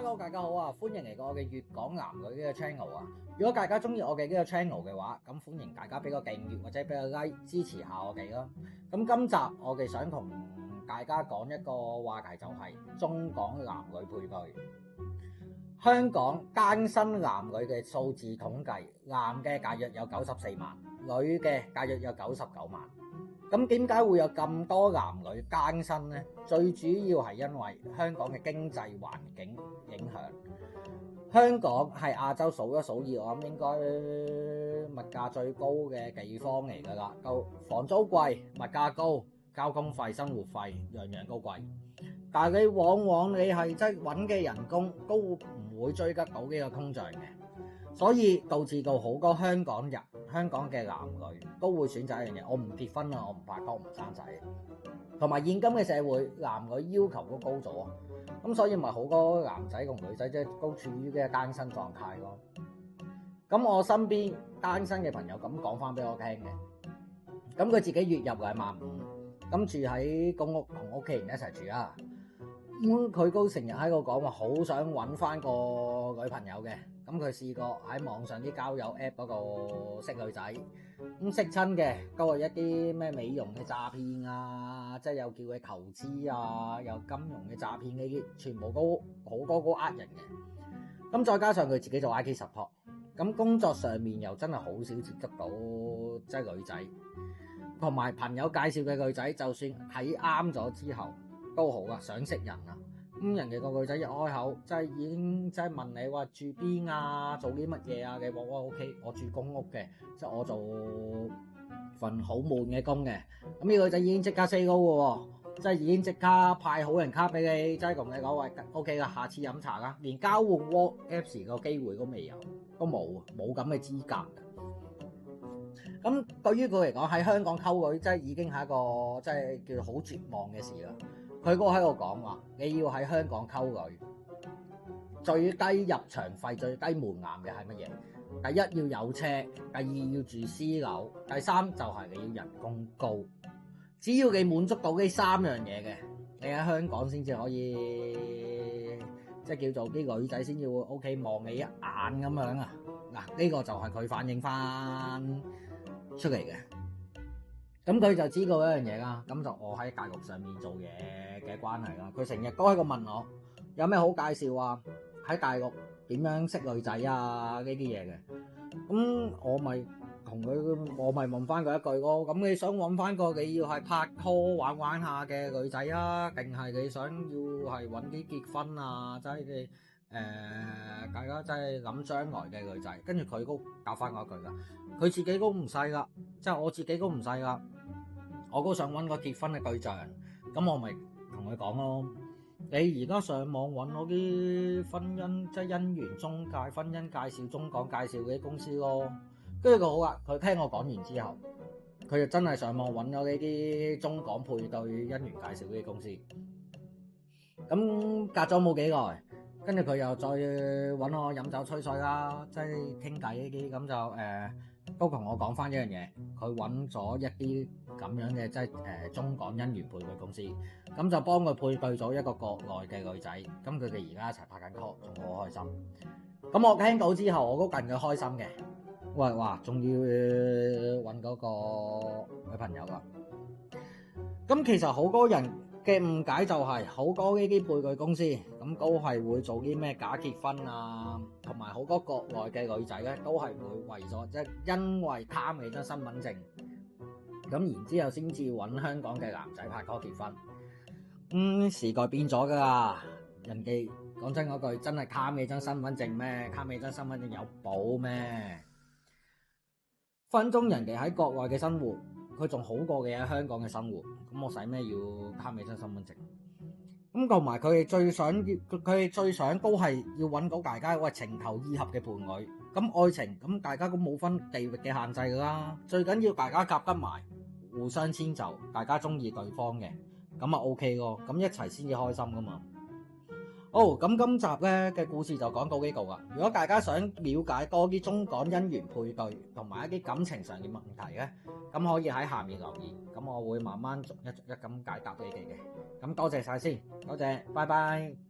Hello，大家好啊！歡迎嚟到我嘅粵港男女呢個 channel 啊！如果大家中意我嘅呢個 channel 嘅話，咁歡迎大家俾個訂閱或者俾個 like 支持下我哋咯。咁今集我哋想同大家講一個話題，就係中港男女配對。香港單身男女嘅數字統計，男嘅大約有94萬，女嘅大約有99萬。咁點解會有咁多男女單身呢？最主要係因為香港嘅經濟環境影響。香港係亞洲數一數二，我諗應該物價最高嘅地方嚟㗎啦。房租貴，物價高，交通費、生活費樣樣都貴。但係你往往係即係揾嘅人工都唔會追得到呢個通脹嘅，所以導致到好多香港嘅男女都會選擇一樣嘢，我唔結婚啦，我唔拍拖，唔生仔。同埋現今嘅社會，男女要求都高咗，咁所以咪好多男仔同女仔即係都處於呢個單身狀態咯。咁我身邊單身嘅朋友咁講翻俾我聽嘅，咁佢自己月入25000，咁住喺公屋同屋企人一齊住啊。咁佢都成日喺度講話，好想揾翻個女朋友嘅。咁佢試過喺網上啲交友 app 嗰度識女仔，咁識親嘅都係一啲咩美容嘅詐騙啊，即係又叫佢投資啊，又金融嘅詐騙呢啲，全部都好多都呃人嘅。咁再加上佢自己做 IT support，咁工作上面又真係好少接觸到即係女仔，同埋朋友介紹嘅女仔，就算睇啱咗之後都好啊，想識人啊。咁人哋個女仔一開口，即係已經即係問你話住邊啊，做啲乜嘢啊？你話我 OK，我住公屋嘅，即係我做份好悶嘅工嘅。咁呢個女仔已經即刻 say go 嘅喎，即係已經即刻派好人卡俾你，即係同你講話 OK 啦，下次飲茶啦，連交換 WhatsApp 個機會都未有，都冇咁嘅資格。咁對於佢嚟講，喺香港溝女，即係已經係一個即係叫做好絕望嘅事啦。佢哥喺度講話，你要喺香港溝女，最低入場費、最低門檻嘅係乜嘢？第一要有車，第二要住私樓，第三就係你要人工高。只要你滿足到呢3樣嘢嘅，你喺香港先至可以，即係叫做啲女仔先至會 OK 望你一眼咁樣啊！嗱，呢個就係佢反映翻出嚟嘅。咁佢就知道一樣嘢啦，咁就我喺大陸上面做嘢嘅關係啦。佢成日都喺度問我有咩好介紹啊，喺大陸點樣識女仔啊呢啲嘢嘅。咁我咪問翻佢一句咯。咁你想揾翻個你要係拍拖玩下嘅女仔啊，定係你想要係揾啲結婚啊，即係你大家真係諗將來嘅女仔？跟住佢都答翻我一句噶，佢自己都唔細噶，即係我自己都唔細噶。我都想揾個結婚嘅對象，咁我咪同佢講咯。你而家上網揾嗰啲婚姻即係姻緣中介、婚姻介紹、中港介紹嗰啲公司咯。跟住佢好啦，佢聽我講完之後，佢就真係上網揾咗呢啲中港配對姻緣介紹嗰啲公司。咁隔咗冇幾耐，跟住佢又再揾我飲酒吹水啦，即係傾偈呢啲，咁就都同我講翻一樣嘢，佢揾咗一啲咁樣嘅即係中港姻緣配對公司，咁就幫佢配對咗一個國內嘅女仔，咁佢哋而家一齊拍緊拖，仲好開心。咁我聽到之後，我都戥佢開心嘅。喂，哇，仲要揾嗰個女朋友啦。咁其實好多人嘅誤解就係好多呢啲配對公司咁都係會做啲咩假結婚啊，同埋好多國內嘅女仔咧都係會為咗即係因為貪你張身份證，咁然之後先至揾香港嘅男仔拍拖結婚。時代變咗噶啦，人哋講真嗰句，真係貪你張身份證咩？貪你張身份證有保咩？分鐘人哋喺國外嘅生活，佢仲好過你喺香港嘅生活，咁我使咩要貪你張身份證？咁同埋佢哋最想都係要揾到大家個情投意合嘅伴侶。咁愛情咁大家都冇分地域嘅限制㗎啦，最緊要大家夾得埋，互相遷就，大家中意對方嘅，咁啊 OK 咯，咁一齊先至開心㗎嘛。咁今集咧嘅故事就講到呢度啦。如果大家想了解多啲中港姻緣配對同埋一啲感情上嘅問題咧，咁可以喺下面留言，咁我會慢慢逐一咁解答俾你哋嘅。咁多謝晒先，多謝，拜拜。